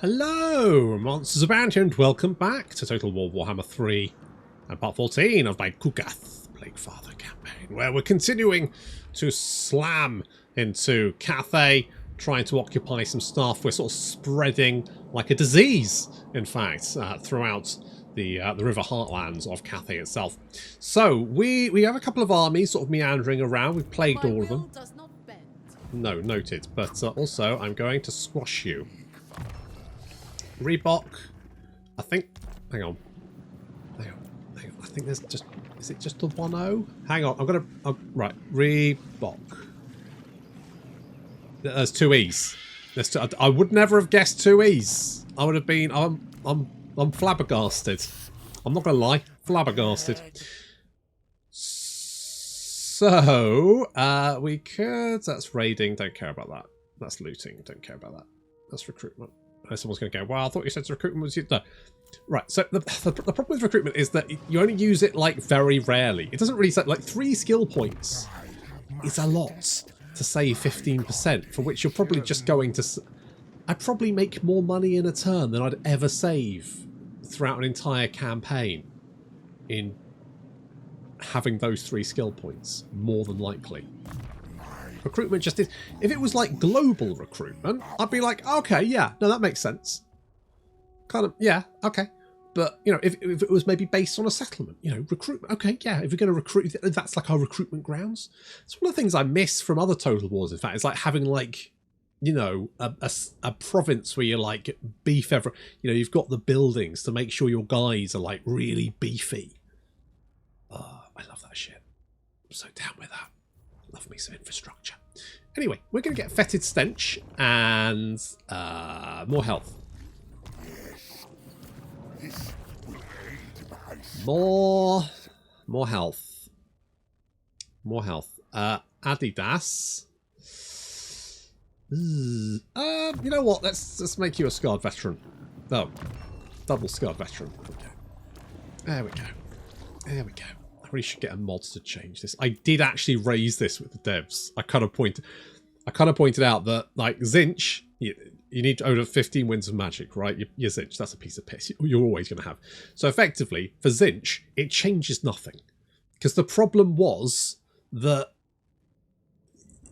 Hello, Monsters Abound here, and welcome back to Total War Warhammer 3 and part 14 of my Ku'gath Plaguefather campaign, where we're continuing to slam into Cathay, trying to occupy some stuff. We're sort of spreading like a disease, in fact, throughout the river heartlands of Cathay itself. So we have a couple of armies sort of meandering around. We've plagued all of them. No, noted. But also, I'm going to squash you. Reebok, I think. Hang on. I think there's just. Is it just the 1-0? Hang on. I'm gonna. Right. Reebok. There's 2 E's. There's two, I would never have guessed 2 E's. I would have been. I'm flabbergasted. I'm not gonna lie. Flabbergasted. So we could. That's raiding. Don't care about that. That's looting. Don't care about that. That's recruitment. Someone's going to go, well, I thought you said recruitment was... No. Right, so the problem with recruitment is that you only use it, like, very rarely. It doesn't really say... Like, 3 skill points is a lot to save 15%, for which you're probably just going to... I'd probably make more money in a turn than I'd ever save throughout an entire campaign in having those 3 skill points, more than likely. Recruitment just is... If it was like global recruitment, I'd be like, okay, yeah, no, that makes sense. Kind of, yeah, okay. But, you know, if it was maybe based on a settlement, you know, recruitment, okay, yeah, if you're going to recruit, that's like our recruitment grounds. It's one of the things I miss from other Total Wars, in fact. It's like having, like, you know, a province where you're like beef every... You know, you've got the buildings to make sure your guys are, like, really beefy. Oh, I love that shit. I'm so down with that. Love me some infrastructure. Anyway, we're going to get Fetid Stench and more health. More health. More health. Adidas. You know what? Let's make you a scarred veteran. Oh, double scarred veteran. There we go. There we go. We should get a Modz to change this. I did actually raise this with the devs. I kind of pointed out that, like, Zinch, you need over 15 wins of magic, right? Your Zinch, that's a piece of piss. You're always going to have. So effectively, for Zinch, it changes nothing. Because the problem was that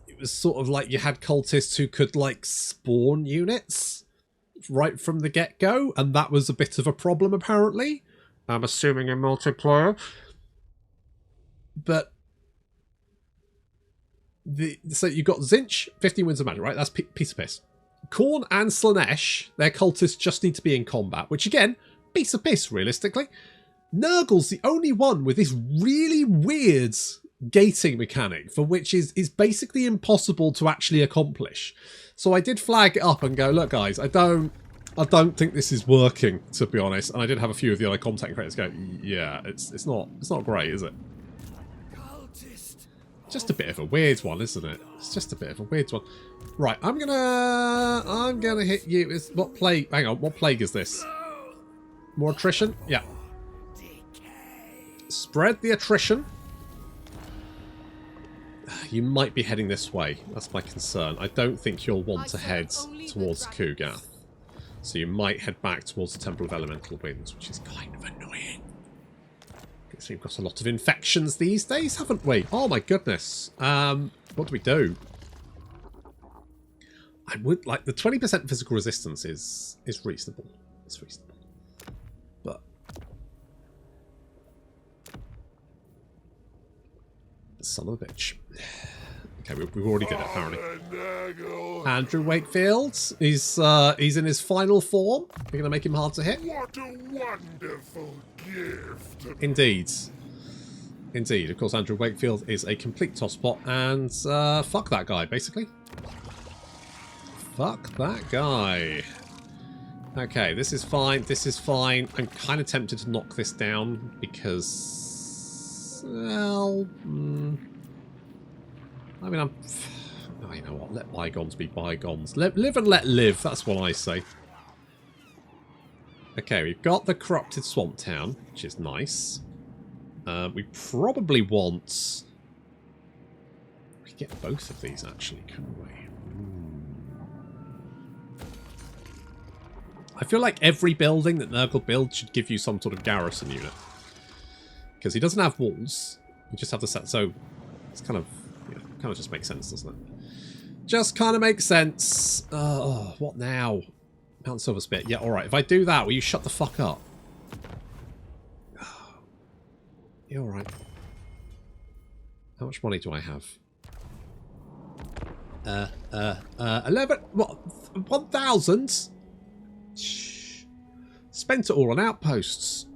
it was sort of like you had cultists who could, like, spawn units right from the get-go, and that was a bit of a problem, apparently. I'm assuming in multiplayer. But so you got Zinch, 15 wins of magic, right? That's piece of piss. Khorne and Slaanesh, their cultists just need to be in combat, which again, piece of piss, realistically. Nurgle's the only one with this really weird gating mechanic, for which is basically impossible to actually accomplish. So I did flag it up and go, look, guys, I don't think this is working, to be honest. And I did have a few of the other content creators go, yeah, it's not great, is it? Just a bit of a weird one, isn't it? It's just a bit of a weird one. Right, I'm gonna hit you with what plague? Hang on, what plague is this? More attrition? Yeah. Spread the attrition. You might be heading this way. That's my concern. I don't think you'll want to head towards Ku'gath. So you might head back towards the Temple of Elemental Winds, which is kind of annoying. We've got a lot of infections these days, haven't we? Oh my goodness. What do we do? I would like the 20% physical resistance is reasonable. It's reasonable. But son of a bitch. Okay, we've already did it apparently. Andrew Wakefield, he's in his final form. We're gonna make him hard to hit. What a wonderful gift. Indeed. Indeed. Of course, Andrew Wakefield is a complete tosspot, and fuck that guy, basically. Fuck that guy. Okay, this is fine. This is fine. I'm kind of tempted to knock this down because, well, I mean, oh, you know what? Let bygones be bygones. Live and let live. That's what I say. Okay, we've got the corrupted swamp town, which is nice. We probably want... We could get both of these, actually, couldn't we? I feel like every building that Nurgle builds should give you some sort of garrison unit. Because he doesn't have walls. You just have the set. So it's kind of, yeah, kind of just makes sense, doesn't it? Just kind of makes sense. Oh, what now? Mountain Silver Spit. Yeah, alright. If I do that, will you shut the fuck up? Yeah, alright. How much money do I have? 11... What? 1,000? Spent it all on outposts.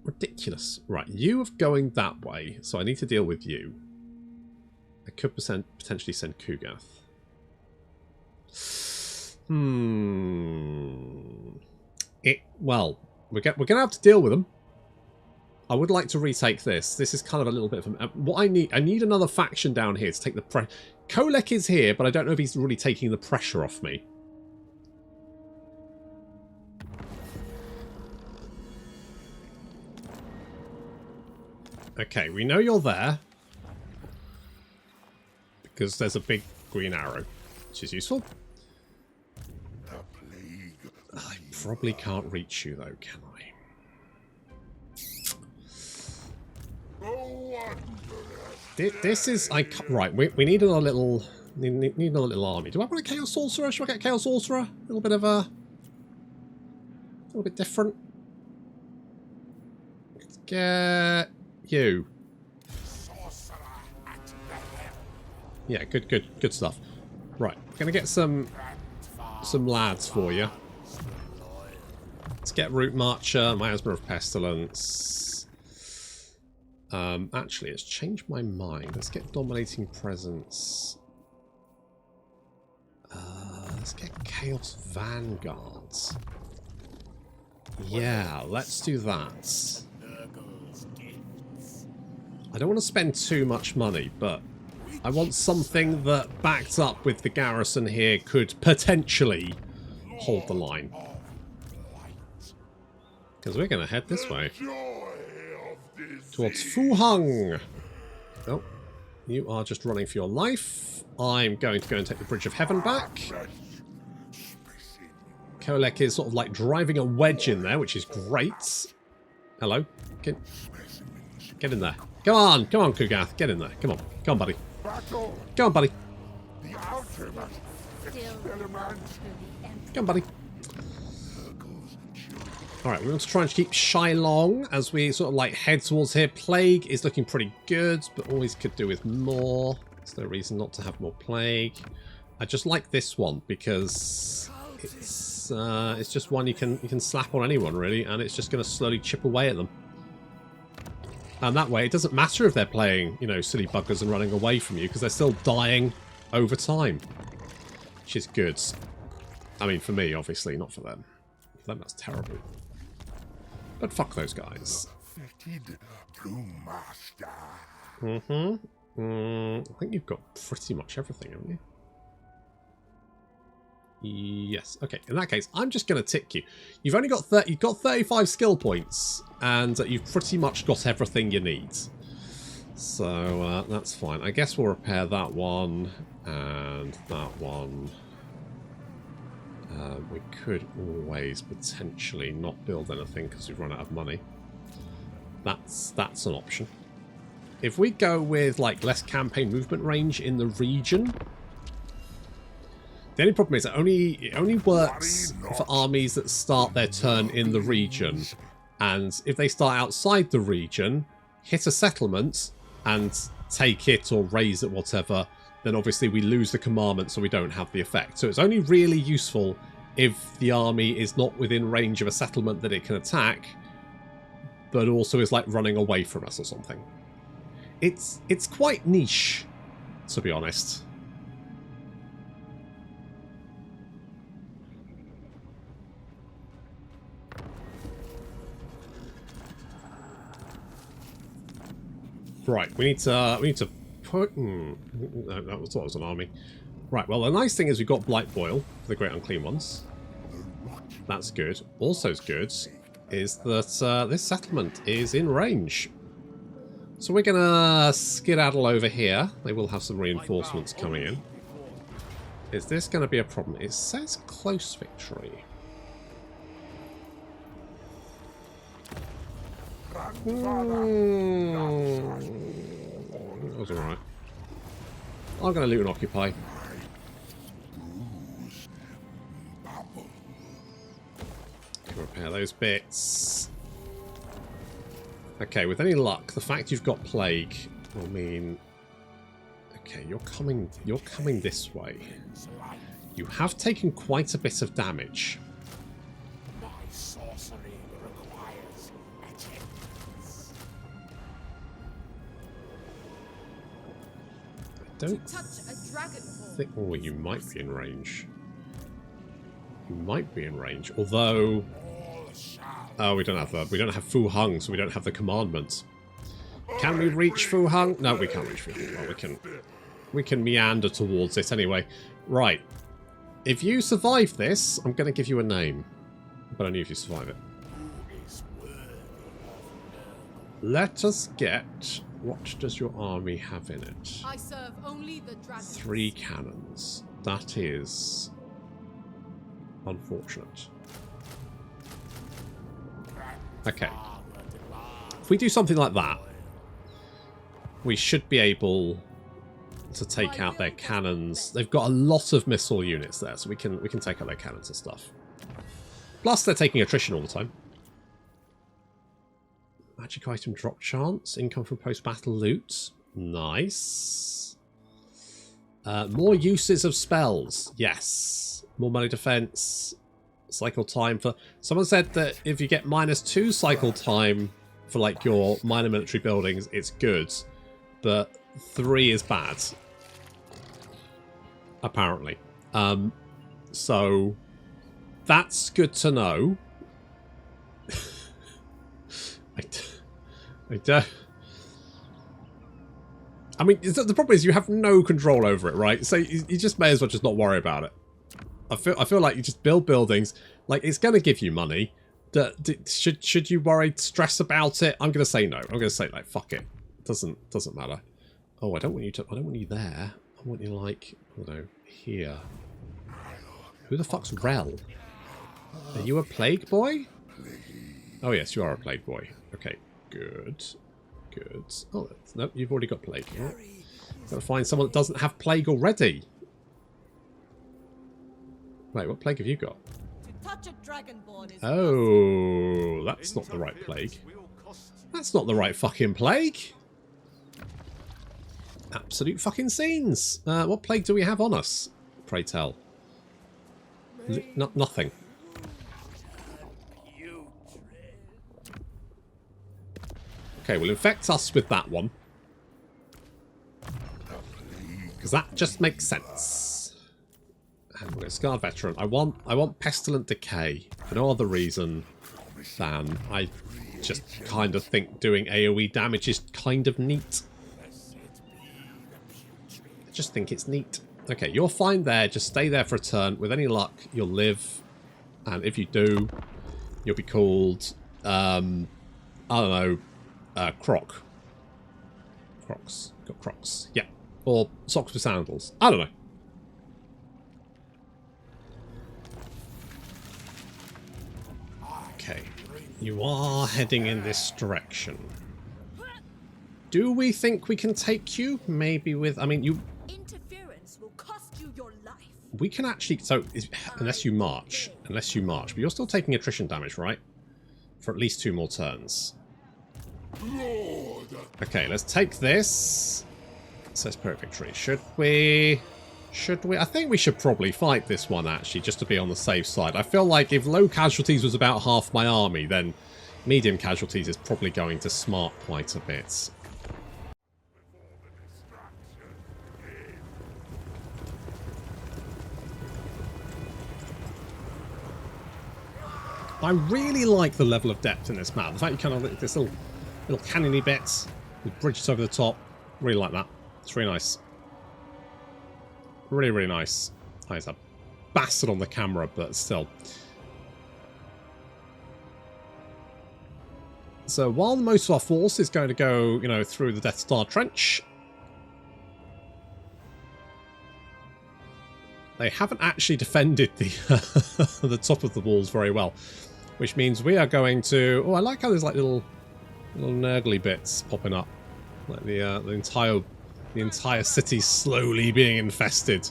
Ridiculous. Right, you are going that way, so I need to deal with you. I could potentially send Ku'gath. Well, we're going to have to deal with them. I would like to retake this. This is kind of a little bit of a... What I need another faction down here to take the pressure. Kholek is here, but I don't know if he's really taking the pressure off me. Okay, we know you're there. Because there's a big green arrow, which is useful. I probably can't reach you though, can I? This is... right, we need another little... Need another little army. Do I want a Chaos Sorcerer? Should I get a Chaos Sorcerer? A little bit of a... A little bit different. Let's get... you. Yeah, good stuff. Right, we're gonna get some lads for you. Let's get Root Marcher, Miasma of Pestilence. Actually, it's changed my mind. Let's get Dominating Presence. Let's get Chaos Vanguards. Yeah, let's do that. I don't want to spend too much money, but I want something that, backed up with the garrison here, could potentially hold the line. Because we're going to head this way. Towards Fuhang. Oh, you are just running for your life. I'm going to go and take the Bridge of Heaven back. Kholek is sort of like driving a wedge in there, which is great. Hello. Get in there. Come on, Ku'gath. Get in there. Come on, buddy. Come on, buddy. Come on, buddy. Alright, we want to try and keep Shylong as we sort of like head towards here. Plague is looking pretty good, but always could do with more. There's no reason not to have more Plague. I just like this one because it's just one you can slap on anyone really, and it's just going to slowly chip away at them. And that way, it doesn't matter if they're playing, you know, silly buggers and running away from you, because they're still dying over time. Which is good. I mean, for me, obviously, not for them. For them, that's terrible. But fuck those guys. I think you've got pretty much everything, haven't you? Yes. Okay. In that case, I'm just going to tick you. You've only got you've got 35 skill points, and you've pretty much got everything you need. So that's fine. I guess we'll repair that one and that one. We could always potentially not build anything because we've run out of money. That's an option. If we go with like less campaign movement range in the region. The only problem is it only works for armies that start their turn in the region. And if they start outside the region, hit a settlement and take it or raise it, whatever, then obviously we lose the commandment, so we don't have the effect. So it's only really useful if the army is not within range of a settlement that it can attack, but also is like running away from us or something. It's quite niche, to be honest. Right, we need to put... No, that was an army. Right, well, the nice thing is we've got Blight Boil for the Great Unclean Ones. That's good. Also is good is that this settlement is in range. So we're going to skedaddle over here. They will have some reinforcements coming in. Is this going to be a problem? It says close victory. That was alright. I'm going to loot and occupy. Can repair those bits. Okay, with any luck, the fact you've got plague will mean... Okay, you're coming this way. You have taken quite a bit of damage. My sorcery requires attendance. I don't think... Oh, you might be in range. You might be in range, although... Oh, we don't have Fu Hung, so we don't have the commandment. Can we reach Fu Hung? No, we can't reach Fu Hung. Well, we can meander towards it anyway. Right. If you survive this, I'm going to give you a name. But only if you survive it. Let us get... What does your army have in it? I serve only the dragons. 3 cannons. That is... unfortunate. Okay. If we do something like that, we should be able to take out their cannons. They've got a lot of missile units there, so we can take out their cannons and stuff. Plus, they're taking attrition all the time. Magic item drop chance. Income from post-battle loot. Nice. More uses of spells. Yes. More melee defense. Cycle time for... Someone said that if you get -2 cycle time for like your minor military buildings, it's good. But 3 is bad. Apparently. So that's good to know. I mean, the problem is you have no control over it, right? So you just may as well just not worry about it. I feel like you just build buildings. Like, it's going to give you money. Should you worry, stress about it? I'm going to say no. I'm going to say, like, fuck it. Doesn't matter. Oh, I don't want you there. I want you, like, I don't know, here. Who the fuck's Rel? Are you a plague boy? Oh yes, you are a plague boy. Okay, good. Good. Oh, no, you've already got plague. Right. Gotta find someone that doesn't have plague already. Wait, what plague have you got? Oh, that's not the right plague. That's not the right fucking plague. Absolute fucking scenes. What plague do we have on us? Pray tell. Nothing. Okay, we'll infect us with that one. Because that just makes sense. And we're going to Scarred Veteran. I want Pestilent Decay. For no other reason than I just kind of think doing AoE damage is kind of neat. I just think it's neat. Okay, you're fine there. Just stay there for a turn. With any luck, you'll live. And if you do, you'll be called, I don't know, Croc. Crocs. Got Crocs. Yeah. Or Socks with Sandals. I don't know. Okay. You are heading in this direction. Do we think we can take you? Maybe with... I mean, you... Interference will cost you your life. We can actually... So, unless you march. Unless you march. But you're still taking attrition damage, right? For at least 2 more turns. Okay, let's take this. It says Perfect Victory. Should we? I think we should probably fight this one, actually, just to be on the safe side. I feel like if low casualties was about half my army, then medium casualties is probably going to smart quite a bit. I really like the level of depth in this map. The fact you kind of look at this little canyony bits with bridges over the top. Really like that. It's really nice. Really, really nice. Oh, it's a bastard on the camera, but still. So while most of our force is going to go, you know, through the Death Star Trench, they haven't actually defended the the top of the walls very well, which means we are going to... Oh, I like how there's like little Little nurgly bits popping up. Like the entire city slowly being infested.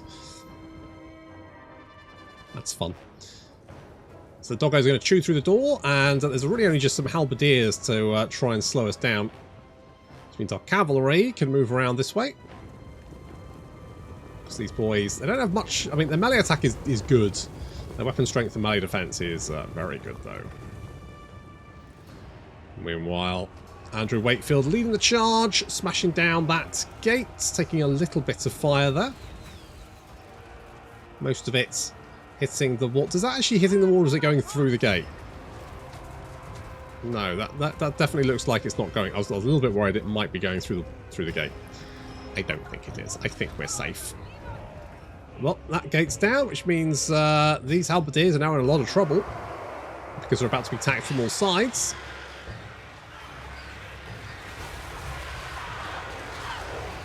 That's fun. So the doggo's going to chew through the door, and there's really only just some halberdiers to try and slow us down. Which means our cavalry can move around this way. Because these boys, they don't have much. I mean, their melee attack is good. Their weapon strength and melee defense is very good, though. Meanwhile, Andrew Wakefield leading the charge, smashing down that gate, taking a little bit of fire there. Most of it hitting the wall. Does that actually hitting the wall, or is it going through the gate? No, that definitely looks like it's not going. I was a little bit worried it might be going through the gate. I don't think it is. I think we're safe. Well, that gate's down, which means these halberdiers are now in a lot of trouble because they're about to be attacked from all sides.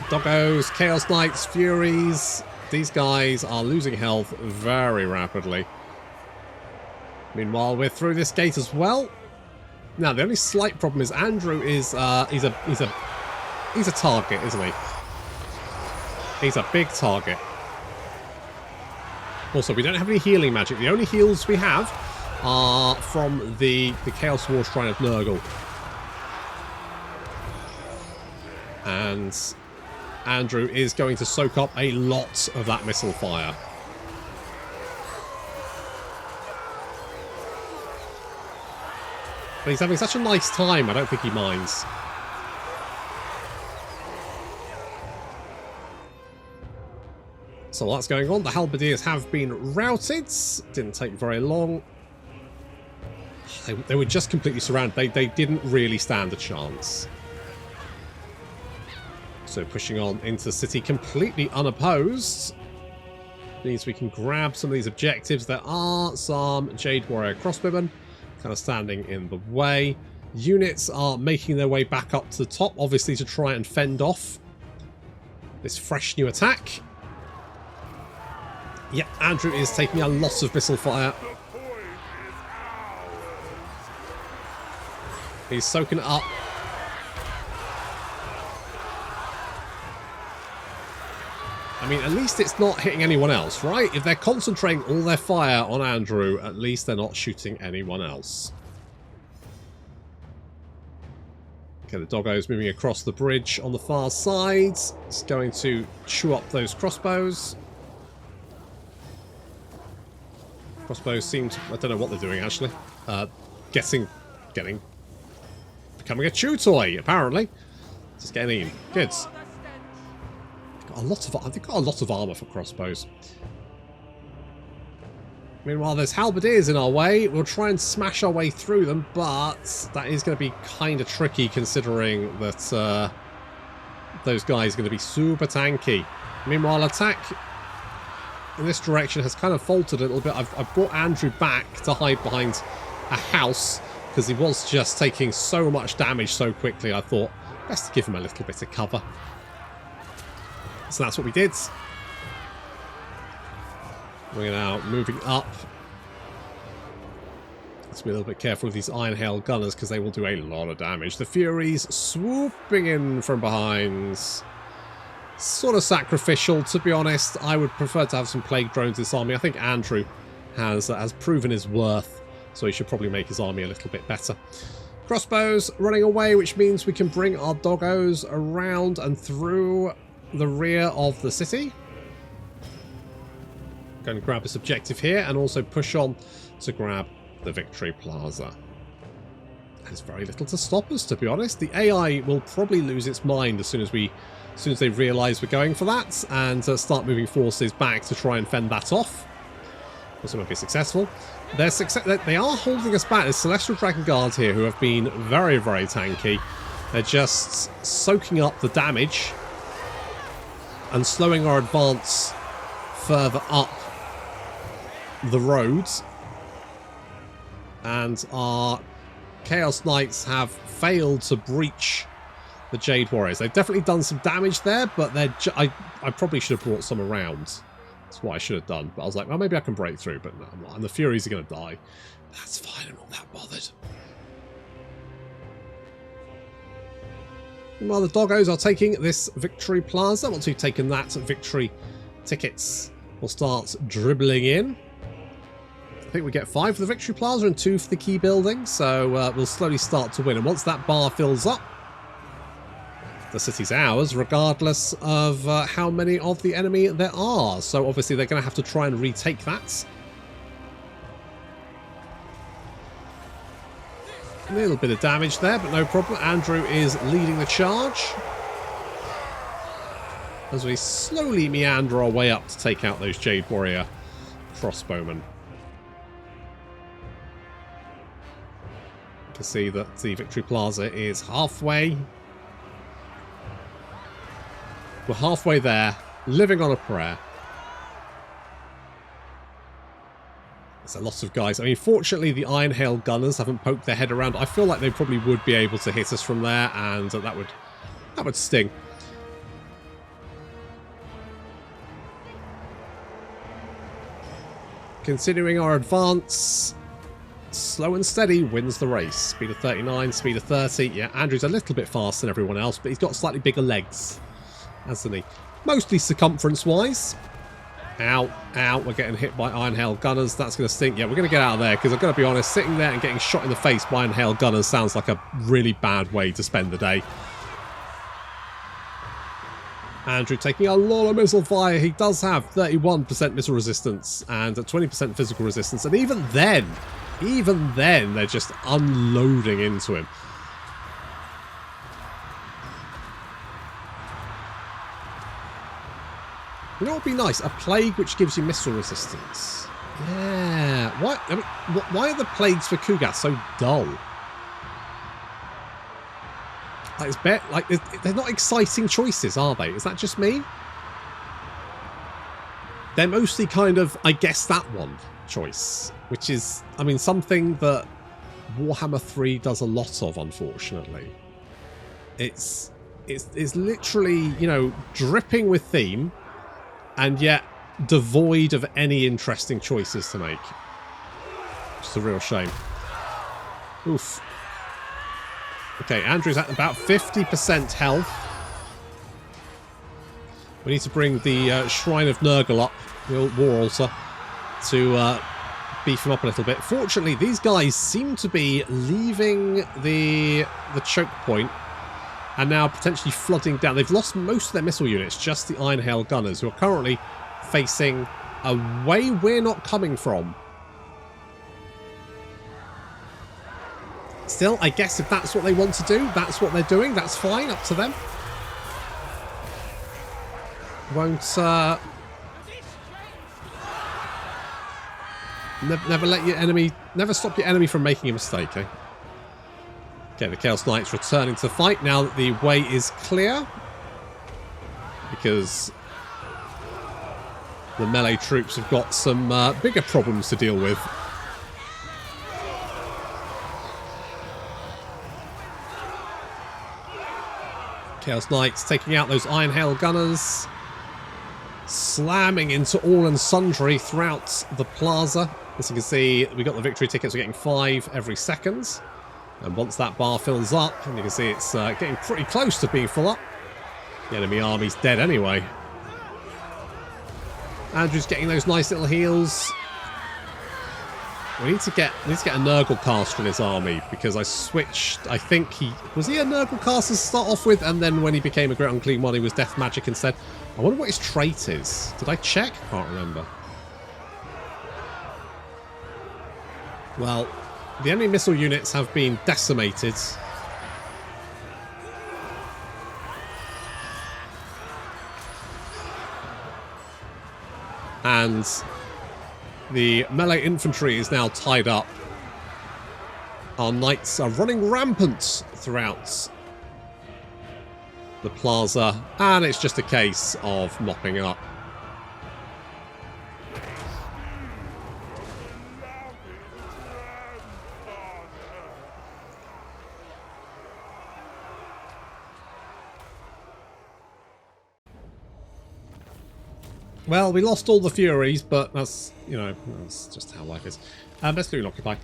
Doggos, Chaos Knights, Furies. These guys are losing health very rapidly. Meanwhile, we're through this gate as well. Now, the only slight problem is Andrew is he's a target, isn't he? He's a big target. Also, we don't have any healing magic. The only heals we have are from the Chaos Dwarfs Shrine of Nurgle. And Andrew is going to soak up a lot of that missile fire. But he's having such a nice time, I don't think he minds. So while that's going on, the halberdiers have been routed. Didn't take very long. They were just completely surrounded. They didn't really stand a chance. So pushing on into the city completely unopposed. Means we can grab some of these objectives. There are some Jade Warrior crossbowmen kind of standing in the way. Units are making their way back up to the top, obviously to try and fend off this fresh new attack. Yep, Andrew is taking a lot of missile fire. He's soaking it up. I mean, at least it's not hitting anyone else, right? If they're concentrating all their fire on Andrew, at least they're not shooting anyone else. Okay, the doggo's moving across the bridge on the far side. It's going to chew up those crossbows. Crossbows seem to, I don't know what they're doing actually. Becoming a chew toy, apparently. Just getting in. Good. They've got a lot of armor for crossbows. Meanwhile, there's halberdiers in our way. We'll try and smash our way through them, but that is going to be kind of tricky considering that those guys are going to be super tanky. Meanwhile, attack in this direction has kind of faltered a little bit. I've brought Andrew back to hide behind a house because he was just taking so much damage so quickly. I thought best to give him a little bit of cover. So that's what we did. We're now moving up. Let's be a little bit careful with these Iron Hail Gunners because they will do a lot of damage. The Furies swooping in from behind. Sort of sacrificial, to be honest. I would prefer to have some Plague Drones in this army. I think Andrew has proven his worth, so he should probably make his army a little bit better. Crossbows running away, which means we can bring our doggos around and through the rear of the city. Going to grab this objective here and also push on to grab the Victory Plaza. There's very little to stop us, to be honest. The AI will probably lose its mind as soon as they realise we're going for that and start moving forces back to try and fend that off. Also won't be successful. They are holding us back. There's Celestial Dragon Guards here who have been very, very tanky. They're just soaking up the damage and slowing our advance further up the roads. And our Chaos Knights have failed to breach the Jade Warriors. They've definitely done some damage there, but I probably should have brought some around. That's what I should have done. But I was like, well, maybe I can break through, but no, I'm not. And the Furies are going to die. That's fine, I'm not that bothered. While the doggos are taking this victory plaza, once we've taken that, victory tickets will start dribbling in. I think we get 5 for the victory plaza and 2 for the key building, so we'll slowly start to win. And once that bar fills up, the city's ours, regardless of how many of the enemy there are. So obviously they're going to have to try and retake that. A little bit of damage there, but no problem. Andrew is leading the charge as we slowly meander our way up to take out those Jade Warrior crossbowmen. You can see that the Victory Plaza is halfway. We're halfway there, living on a prayer. There's a lot of guys. I mean, fortunately, the Iron Hail Gunners haven't poked their head around. I feel like they probably would be able to hit us from there, and that would sting. Considering our advance, slow and steady wins the race. Speed of 39, speed of 30. Yeah, Andrew's a little bit faster than everyone else, but he's got slightly bigger legs, hasn't he? Mostly circumference-wise. Ow, ow, we're getting hit by Iron Hail Gunners. That's going to stink. Yeah, we're going to get out of there, because I've got to be honest, sitting there and getting shot in the face by Iron Hail Gunners sounds like a really bad way to spend the day. Andrew taking a lot of missile fire. He does have 31% missile resistance and 20% physical resistance. And even then, they're just unloading into him. You know what would be nice? A plague which gives you missile resistance. Yeah. Why? I mean, why are the plagues for Ku'gath so dull? Like, they're not exciting choices, are they? Is that just me? They're mostly kind of, I guess, that one choice, which is, I mean, something that Warhammer 3 does a lot of, unfortunately. It's literally, you know, dripping with theme, and yet devoid of any interesting choices to make. It's a real shame. Oof. Okay, Andrew's at about 50% health. We need to bring the Shrine of Nurgle up, the War Altar, to beef him up a little bit. Fortunately, these guys seem to be leaving the choke point and now potentially flooding down. They've lost most of their missile units, just the Iron Hail Gunners, who are currently facing a way we're not coming from. Still, I guess if that's what they want to do, that's what they're doing. That's fine, up to them. Won't never let your enemy, never stop your enemy from making a mistake, eh? Okay, the Chaos Knights returning to the fight now that the way is clear, because the melee troops have got some bigger problems to deal with. Chaos Knights taking out those Iron Hail Gunners, slamming into all and sundry throughout the plaza. As you can see, we got the victory tickets. We're getting 5 every second. And once that bar fills up, and you can see it's getting pretty close to being full up, the enemy army's dead anyway. Andrew's getting those nice little heals. We need to get a Nurgle caster in his army, because I switched. I think was he a Nurgle caster to start off with, and then when he became a Great Unclean One, he was Death Magic instead. I wonder what his trait is. Did I check? Can't remember. Well, the enemy missile units have been decimated. And the melee infantry is now tied up. Our knights are running rampant throughout the plaza, and it's just a case of mopping up. Well, we lost all the Furies, but that's, you know, that's just how life is. Let's do an Occupy.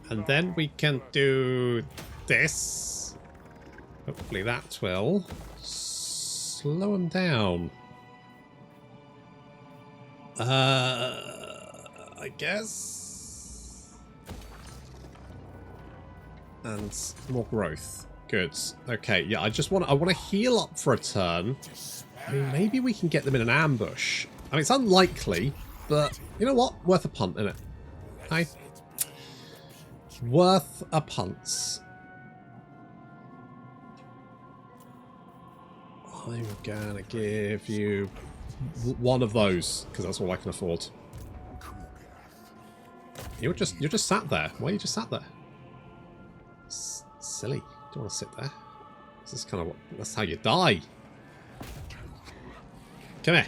And then we can do this. Hopefully that will slow them down. I guess. And more growth. Good. Okay, yeah, I want to heal up for a turn. I mean, maybe we can get them in an ambush. I mean, it's unlikely, but you know what? Worth a punt, isn't it? Hey? Worth a punt. I'm gonna give you one of those because that's all I can afford. You're just sat there. Why are you just sat there? Silly. Do you want to sit there? This is kind of that's how you die. Come here.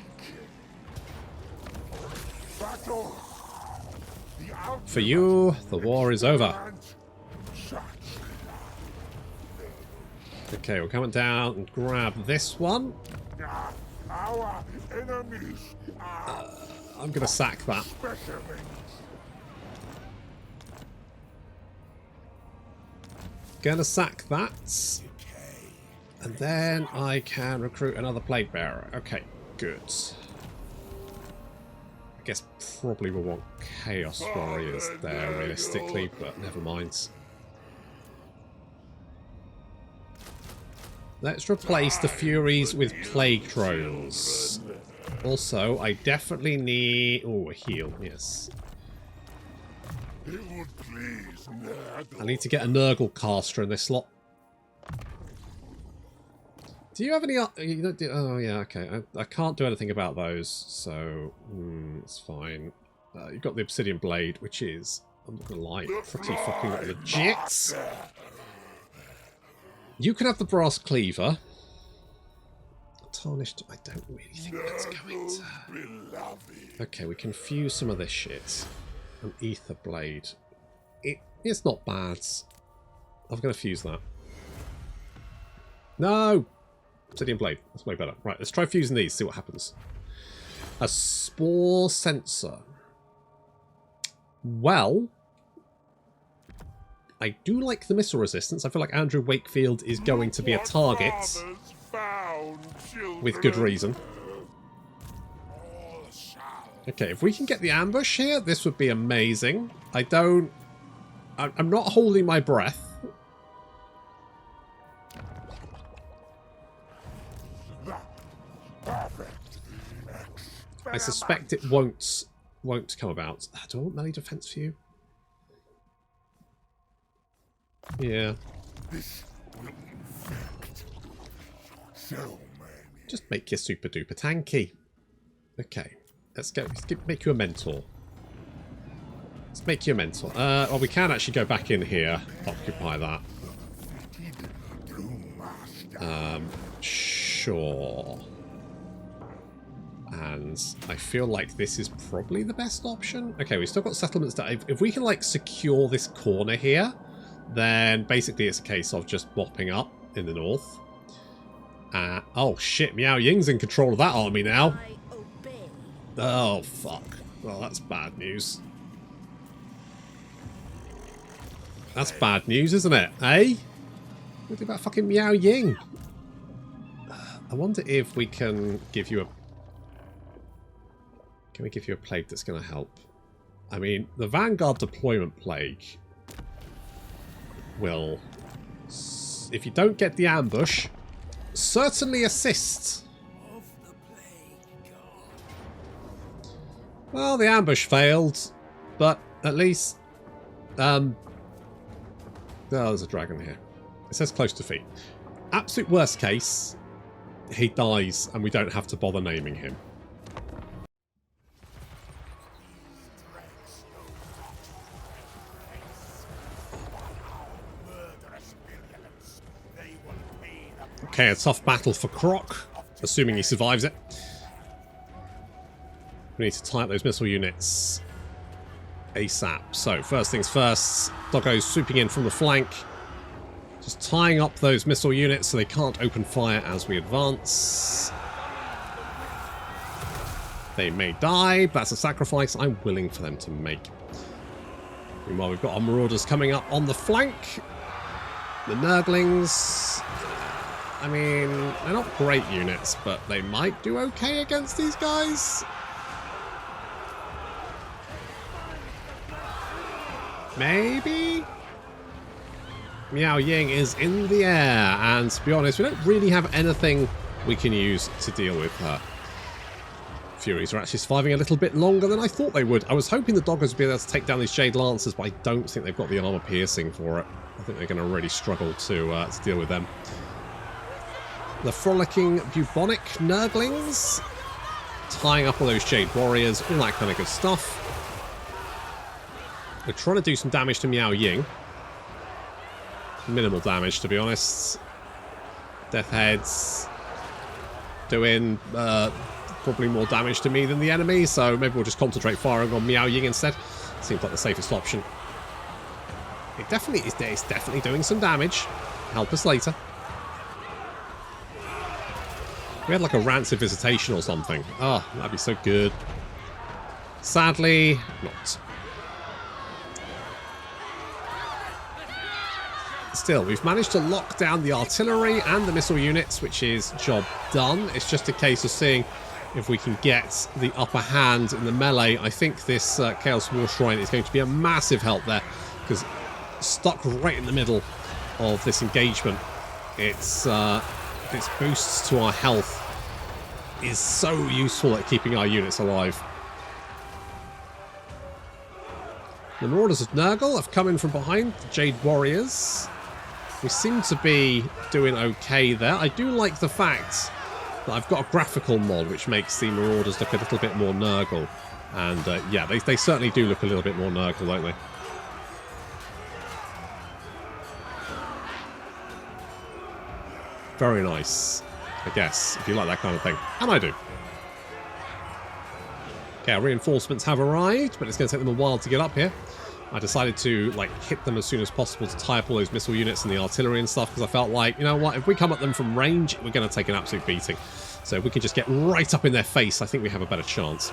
For you, the war is over. Okay, we're coming down and grab this one. I'm gonna sack that. Gonna sack that. And then I can recruit another plague bearer. Okay, good. I guess probably we'll want Chaos Warriors there realistically, but never mind. Let's replace the Furies with Plague Drones. Also, I definitely need... Oh, a heal, yes. I need to get a Nurgle caster in this slot. Do you have any... You don't do, oh, yeah, okay. I can't do anything about those, so... it's fine. You've got the Obsidian Blade, which is, I'm not going to lie, pretty fucking legit. You can have the Brass Cleaver. Tarnished, I don't really think that's going to... Okay, we can fuse some of this shit. An Ether Blade. It's not bad. I'm going to fuse that. No! Obsidian Blade. That's way better. Right, let's try fusing these, see what happens. A Spore Sensor. Well... I do like the missile resistance. I feel like Andrew Wakefield is going to be a target. With good reason. Okay, if we can get the ambush here, this would be amazing. I'm not holding my breath. I suspect it won't come about. Do I want melee defense for you? Yeah. Just make you super duper tanky. Okay. Let's go. Make you a mentor. Let's make you a mentor. Well, we can actually go back in here. Occupy that. Sure. And I feel like this is probably the best option. Okay, we've still got settlements that if we can like secure this corner here, then basically it's a case of just mopping up in the north. Oh shit, Miao Ying's in control of that army now. Oh fuck. Well, that's bad news. That's bad news, isn't it? Eh? What do you do about fucking Miao Ying? I wonder if we can give you a... Can we give you a plague that's going to help? I mean, the Vanguard Deployment Plague will, if you don't get the ambush, certainly assist. Well, the ambush failed, but at least... Oh, there's a dragon here. It says close to defeat. Absolute worst case, he dies and we don't have to bother naming him. Okay, a tough battle for Croc, assuming he survives it. We need to tie up those missile units ASAP. So, first things first, Doggo's swooping in from the flank. Just tying up those missile units so they can't open fire as we advance. They may die, but that's a sacrifice I'm willing for them to make. Meanwhile, we've got our Marauders coming up on the flank. The Nurglings, I mean, they're not great units, but they might do okay against these guys. Maybe? Miao Ying is in the air, and to be honest, we don't really have anything we can use to deal with her. Furies are actually surviving a little bit longer than I thought they would. I was hoping the Doggers would be able to take down these Jade Lancers, but I don't think they've got the armor piercing for it. I think they're going to really struggle to deal with them. The Frolicking Bubonic Nurglings, tying up all those Jade Warriors, all that kind of good stuff. We're trying to do some damage to Miao Ying. Minimal damage, to be honest. Death Heads doing probably more damage to me than the enemy, so maybe we'll just concentrate firing on Miao Ying instead. Seems like the safest option. It definitely is. It's definitely doing some damage. Help us later. We had like a rancid visitation or something. Oh, that'd be so good. Sadly, not. Still, we've managed to lock down the artillery and the missile units, which is job done. It's just a case of seeing if we can get the upper hand in the melee. I think this Chaos War Shrine is going to be a massive help there, because stuck right in the middle of this engagement, its boosts to our health is so useful at keeping our units alive. The Marauders of Nurgle have come in from behind the Jade Warriors. We seem to be doing okay there. I do like the fact that I've got a graphical mod which makes the Marauders look a little bit more Nurgle. And yeah, they certainly do look a little bit more Nurgle, don't they? Very nice, I guess, if you like that kind of thing. And I do. Okay, our reinforcements have arrived, but it's going to take them a while to get up here. I decided to hit them as soon as possible to tie up all those missile units and the artillery and stuff, because I felt like, you know what, if we come at them from range, we're going to take an absolute beating. So if we can just get right up in their face, I think we have a better chance.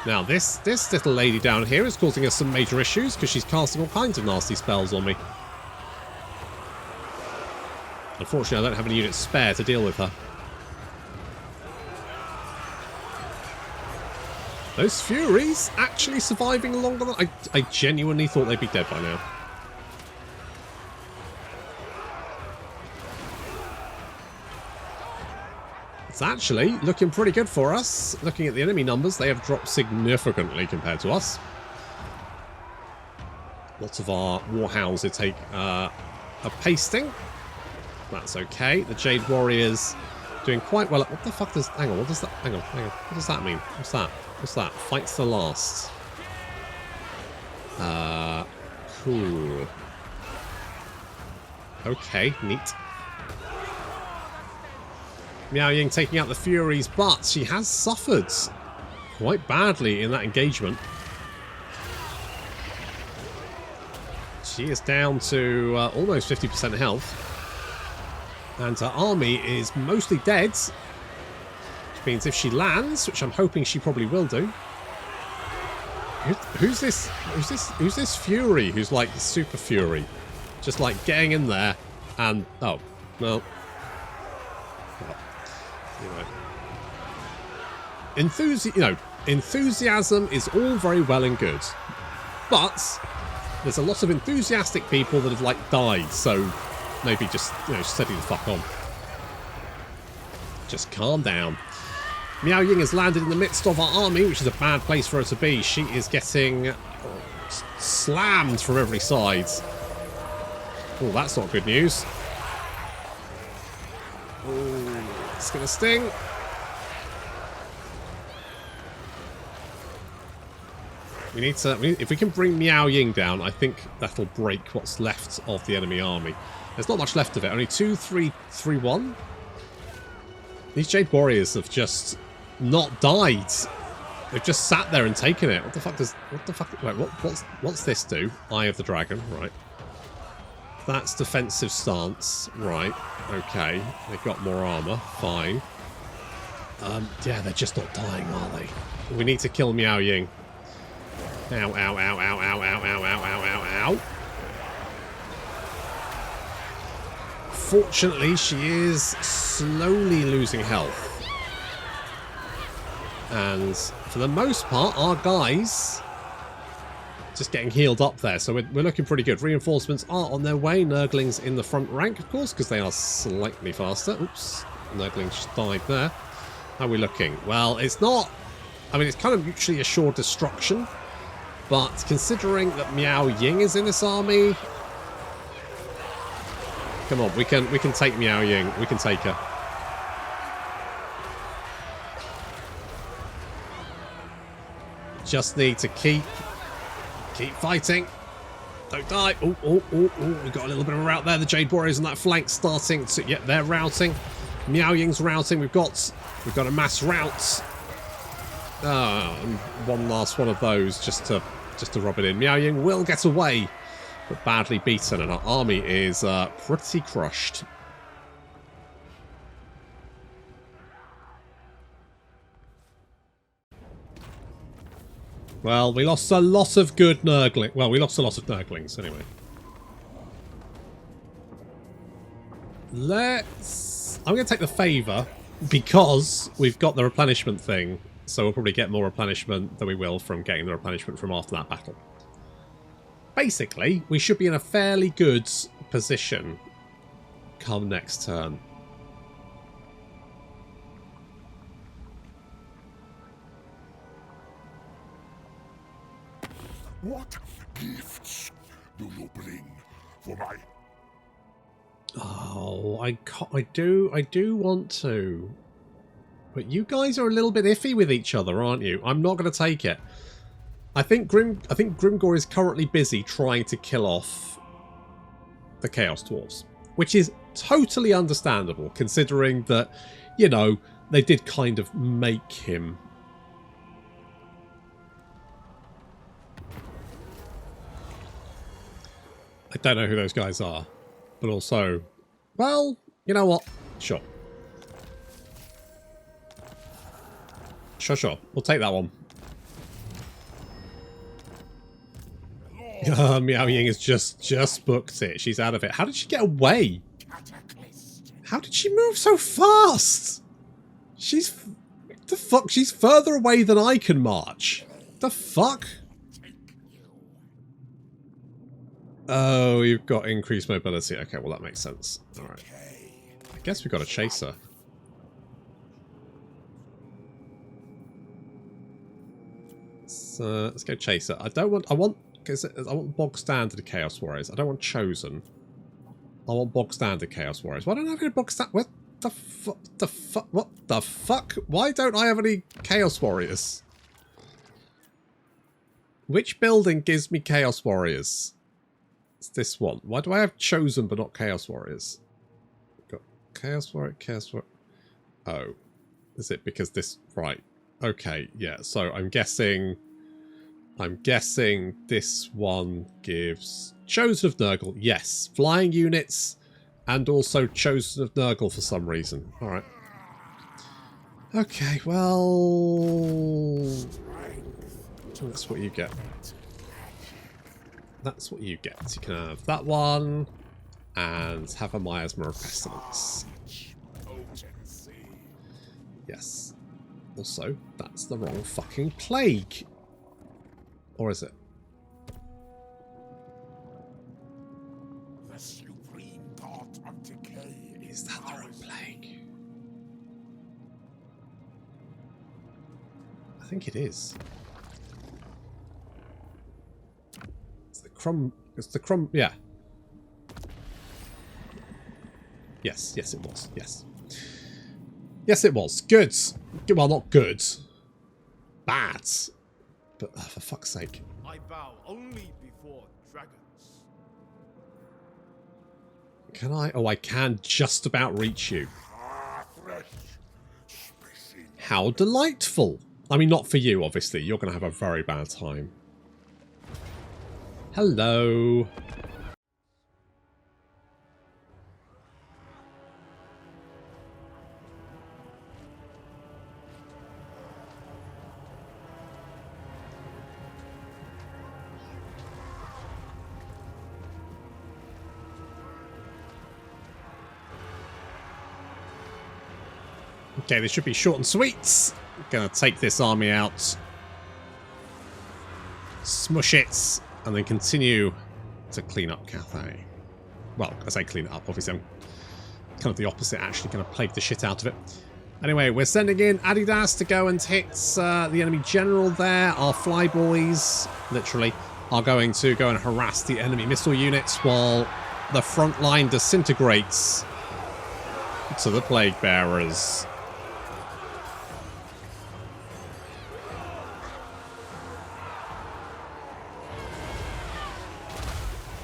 Now this little lady down here is causing us some major issues, because she's casting all kinds of nasty spells on me. Unfortunately, I don't have any units spare to deal with her. Those Furies actually surviving longer than... I genuinely thought they'd be dead by now. It's actually looking pretty good for us. Looking at the enemy numbers, they have dropped significantly compared to us. Lots of our Warhounds take a pasting. That's okay. The Jade Warriors doing quite well. What the fuck does... Hang on, what does that... Hang on. What does that mean? What's that? What's that? Fights the last. Cool. Okay, neat. Miao Ying taking out the Furies, but she has suffered quite badly in that engagement. She is down to almost 50% health. And her army is mostly dead. Which means if she lands, which I'm hoping she probably will do. Who's this Fury who's like super Fury? Just like getting in there and... Oh, well. Anyway. Enthusiasm is all very well and good. But there's a lot of enthusiastic people that have died, so maybe just, steady the fuck on. Just calm down. Miao Ying has landed in the midst of our army, which is a bad place for her to be. She is getting slammed from every side. Oh, that's not good news. Oh, it's going to sting. We need to... if we can bring Miao Ying down, I think that'll break what's left of the enemy army. There's not much left of it. Only 2, 3, 3, 1. These Jade Warriors have just not died. They've just sat there and taken it. What the fuck does... What the fuck... Wait, what's this do? Eye of the Dragon. Right. That's defensive stance. Right. Okay. They've got more armor. Fine. Yeah, they're just not dying, are they? We need to kill Miao Ying. Ow, ow, ow, ow, ow, ow, ow, ow, ow, ow, ow. unfortunately, she is slowly losing health. And for the most part, our guys just getting healed up there. So we're looking pretty good. Reinforcements are on their way. Nurglings in the front rank, of course, because they are slightly faster. Oops. Nurglings just died there. How are we looking? Well, it's not... I mean, it's kind of mutually assured destruction. But considering that Miao Ying is in this army... Come on, we can take Miao Ying. We can take her. Just need to keep fighting. Don't die. Oh, we got a little bit of a rout there. The Jade Warriors on that flank starting to... Yeah, they're routing. Miao Ying's routing. We've got a mass rout. And one last one of those just to rub it in. Miao Ying will get away, but badly beaten, and our army is pretty crushed. Well, we lost a lot of good Nurgling. Well, we lost a lot of Nurglings, anyway. I'm going to take the favour, because we've got the replenishment thing, so we'll probably get more replenishment than we will from getting the replenishment from after that battle. Basically, we should be in a fairly good position come next turn. What gifts do you bring for my... Oh, I do want to. But you guys are a little bit iffy with each other, aren't you? I'm not going to take it. I think Grimgor is currently busy trying to kill off the Chaos Dwarfs, which is totally understandable, considering that, you know, they did kind of make him. I don't know who those guys are, but also, well, you know what? Sure. Sure. We'll take that one. Miao Ying has just booked it. She's out of it. How did she get away? How did she move so fast? The fuck? She's further away than I can march. The fuck? Oh, you've got increased mobility. Okay, well that makes sense. Alright. I guess we've got a chaser. So, let's go chaser. I want bog standard Chaos Warriors. I don't want chosen. I want bog standard Chaos Warriors. Why don't I have any bog standard? What the fuck? What the fuck? Why don't I have any Chaos Warriors? Which building gives me Chaos Warriors? It's this one. Why do I have chosen but not Chaos Warriors? Got Chaos Warrior, Chaos Warrior. Oh. Is it because this... Right. Okay, yeah. So I'm guessing this one gives Chosen of Nurgle. Yes. Flying units and also Chosen of Nurgle for some reason. Alright. Okay, well... That's what you get. That's what you get. You can have that one and have a Miasma of Pestilence. Yes. Also, that's the wrong fucking plague. Or is it? The supreme god of decay. Is that the wrong plague? I think it is. It's the crumb, yeah. Yes, it was, yes. Yes, it was. Good. Well, not good. Bad. But for fuck's sake. I bow only before dragons. Can I? Oh, I can just about reach you. How delightful. I mean, not for you, obviously. You're going to have a very bad time. Hello. Okay, this should be short and sweet. Gonna take this army out. Smush it. And then continue to clean up Cathay. Well, I say clean it up, obviously I'm kind of the opposite, actually gonna plague the shit out of it. Anyway, we're sending in Adidas to go and hit the enemy general there. Our flyboys, literally, are going to go and harass the enemy missile units while the front line disintegrates to the plague bearers.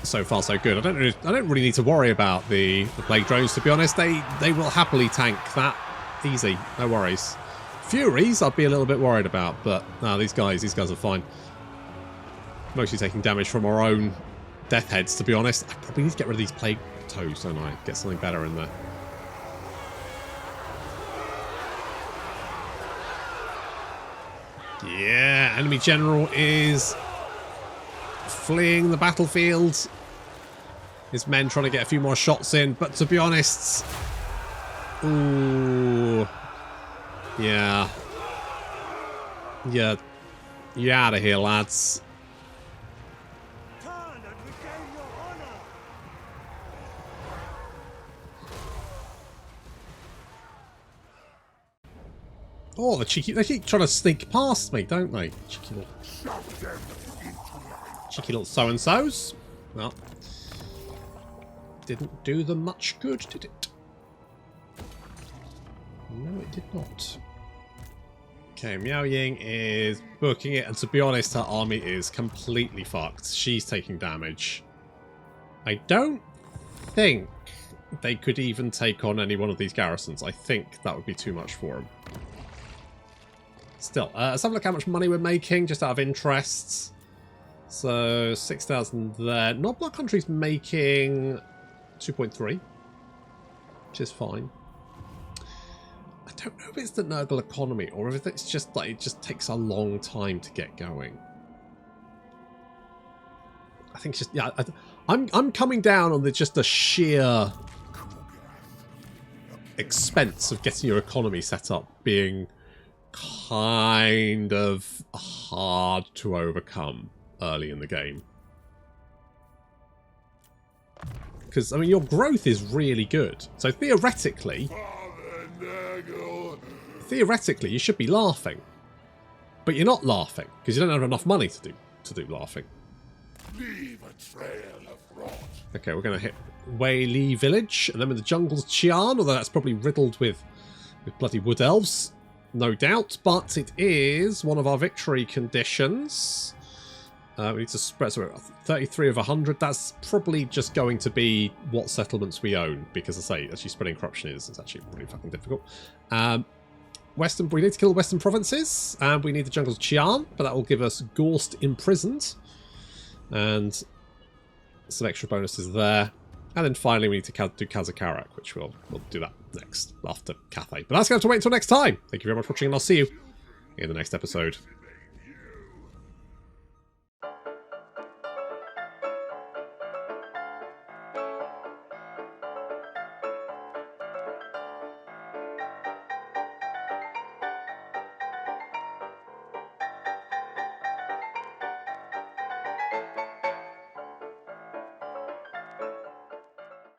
So far, so good. I don't really need to worry about the plague drones, to be honest. They will happily tank that. Easy, no worries. Furies, I'd be a little bit worried about, but no, these guys are fine. Mostly taking damage from our own death heads, to be honest. I probably need to get rid of these plague toes, don't I? Get something better in there. Yeah, enemy general is fleeing the battlefield. His men trying to get a few more shots in, but to be honest, ooh, yeah, you're out of here, lads. Oh, they keep trying to sneak past me, don't they? Cheeky little so-and-sos. Well, didn't do them much good, did it? No, it did not. Okay, Miao Ying is booking it, and to be honest, her army is completely fucked. She's taking damage. I don't think they could even take on any one of these garrisons. I think that would be too much for them. Still, let's have a look how much money we're making, just out of interest. So, 6,000 there. Nobbler country's making 2.3, which is fine. I don't know if it's the Nurgle economy or if it's just like it just takes a long time to get going. I think it's just, yeah, I'm coming down on just the sheer expense of getting your economy set up being kind of hard to overcome early in the game. Because, I mean, your growth is really good. So theoretically, you should be laughing. But you're not laughing, because you don't have enough money to do laughing. Leave a trail of rot. Okay, we're going to hit Wei Li village, and then with the jungle's Qian, although that's probably riddled with bloody wood elves, no doubt, but it is one of our victory conditions. We need to spread, so 33 of 100. That's probably just going to be what settlements we own, because I say, actually spreading corruption is actually really fucking difficult. We need to kill the western provinces, and we need the jungle's Qian, but that will give us Gorst imprisoned, and some extra bonuses there. And then finally we need to do Kazakarak, which we'll do that next, after Cathay. But that's going to have to wait until next time. Thank you very much for watching, and I'll see you in the next episode.